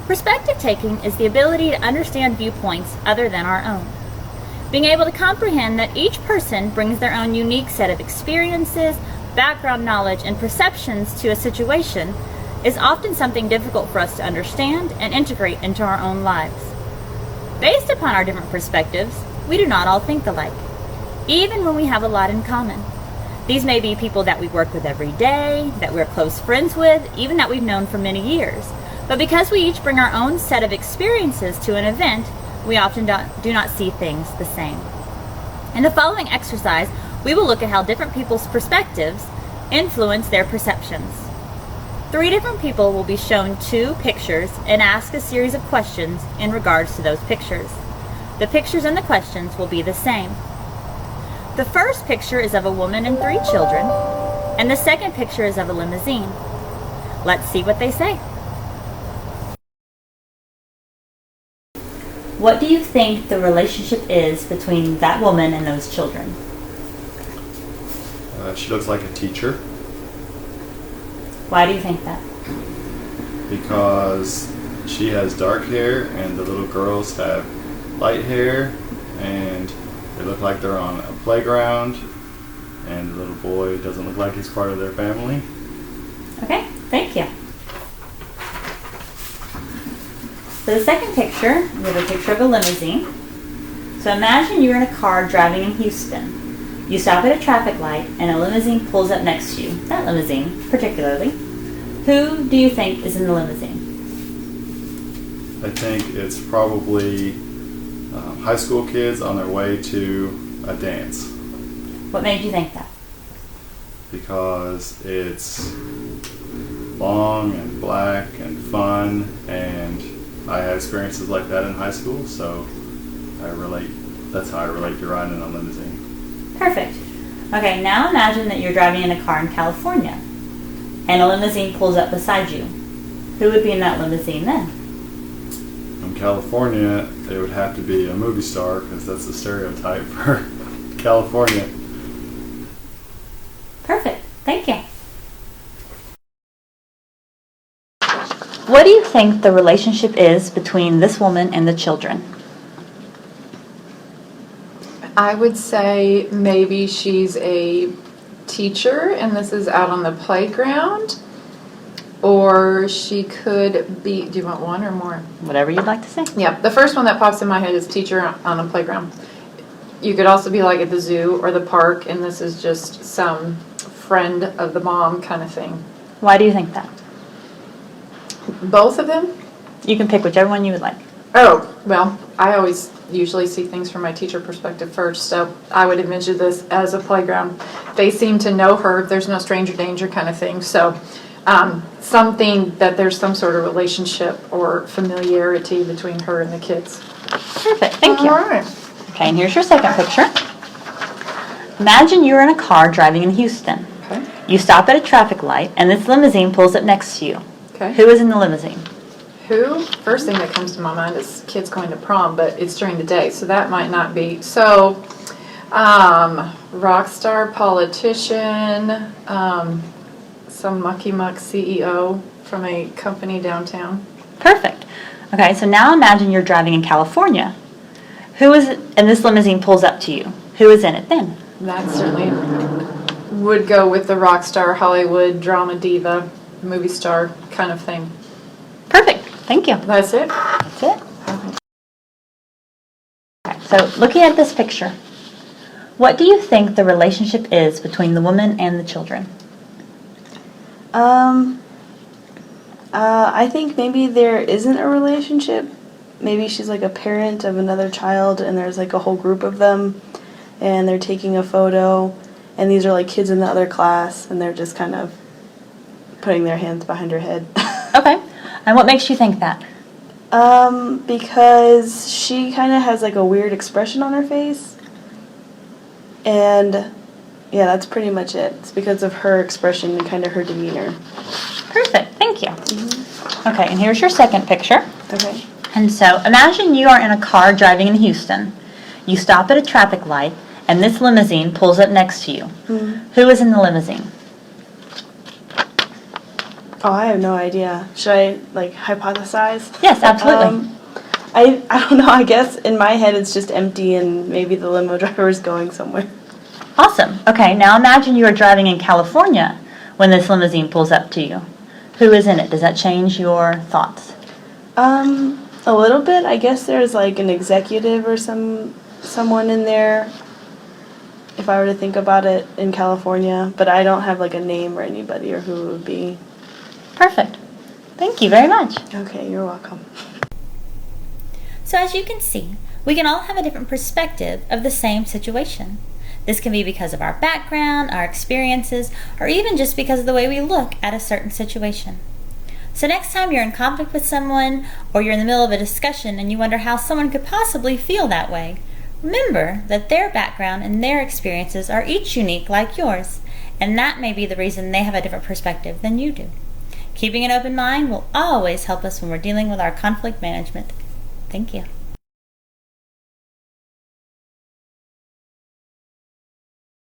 Perspective taking is the ability to understand viewpoints other than our own. Being able to comprehend that each person brings their own unique set of experiences, background knowledge, and perceptions to a situation is often something difficult for us to understand and integrate into our own lives. Based upon our different perspectives, we do not all think alike, even when we have a lot in common. These may be people that we work with every day, that we're close friends with, even that we've known for many years. But because we each bring our own set of experiences to an event, we often do not see things the same. In the following exercise, we will look at how different people's perspectives influence their perceptions. 3 different people will be shown 2 pictures and asked a series of questions in regards to those pictures. The pictures and the questions will be the same. The first picture is of a woman and 3 children, and the second picture is of a limousine. Let's see what they say. What do you think the relationship is between that woman and those children? She looks like a teacher. Why do you think that? Because she has dark hair and the little girls have light hair, and they look like they're on a playground, and the little boy doesn't look like he's part of their family. Okay, thank you. For the second picture, we have a picture of a limousine. So imagine you're in a car driving in Houston. You stop at a traffic light and a limousine pulls up next to you. That limousine, particularly. Who do you think is in the limousine? I think it's probably high school kids on their way to a dance. What made you think that? Because it's long and black and fun, and I had experiences like that in high school, so that's how I relate to riding in a limousine. Perfect. Okay, now imagine that you're driving in a car in California and a limousine pulls up beside you. Who would be in that limousine then? In California, it would have to be a movie star, because that's the stereotype for California. Perfect. Thank you. What do you think the relationship is between this woman and the children? I would say maybe she's a teacher and this is out on the playground. Or she could be, do you want one or more? Whatever you'd like to say. Yeah, the first one that pops in my head is teacher on the playground. You could also be like at the zoo or the park, and this is just some friend of the mom kind of thing. Why do you think that? Both of them? You can pick whichever one you would like. Oh, well, I always usually see things from my teacher perspective first, so I would envision this as a playground. They seem to know her, there's no stranger danger kind of thing, so something that there's some sort of relationship or familiarity between her and the kids. Perfect, thank you. All right. Okay, and here's your second picture. Imagine you're in a car driving in Houston. Okay. You stop at a traffic light and this limousine pulls up next to you. Okay. Who is in the limousine? Who? First thing that comes to my mind is kids going to prom, but it's during the day, so that might not be. So, rock star, politician, some mucky muck CEO from a company downtown. Perfect. Okay, so now imagine you're driving in California. Who is it, and this limousine pulls up to you. Who is in it then? That certainly would go with the rock star, Hollywood, drama diva, movie star kind of thing. Perfect. Thank you. That's it? That's it. Okay, so looking at this picture, what do you think the relationship is between the woman and the children? I think maybe there isn't a relationship. Maybe she's like a parent of another child and there's like a whole group of them and they're taking a photo and these are like kids in the other class and they're just kind of putting their hands behind her head. Okay. And what makes you think that? Because she kind of has like a weird expression on her face. And yeah, that's pretty much it. It's because of her expression and kind of her demeanor. Perfect. Thank you. Mm-hmm. Okay, and here's your second picture. Okay. And so imagine you are in a car driving in Houston. You stop at a traffic light and this limousine pulls up next to you. Mm-hmm. Who is in the limousine? Oh, I have no idea. Should I like hypothesize? Yes, absolutely. I don't know. I guess in my head it's just empty and maybe the limo driver is going somewhere. Awesome. Okay, now imagine you are driving in California when this limousine pulls up to you. Who is in it? Does that change your thoughts? A little bit. I guess there's like an executive or someone in there. If I were to think about it in California, but I don't have like a name or anybody or who it would be. Perfect. Thank you very much. Okay, you're welcome. So as you can see, we can all have a different perspective of the same situation. This can be because of our background, our experiences, or even just because of the way we look at a certain situation. So next time you're in conflict with someone, or you're in the middle of a discussion and you wonder how someone could possibly feel that way, remember that their background and their experiences are each unique like yours, and that may be the reason they have a different perspective than you do. Keeping an open mind will always help us when we're dealing with our conflict management. Thank you.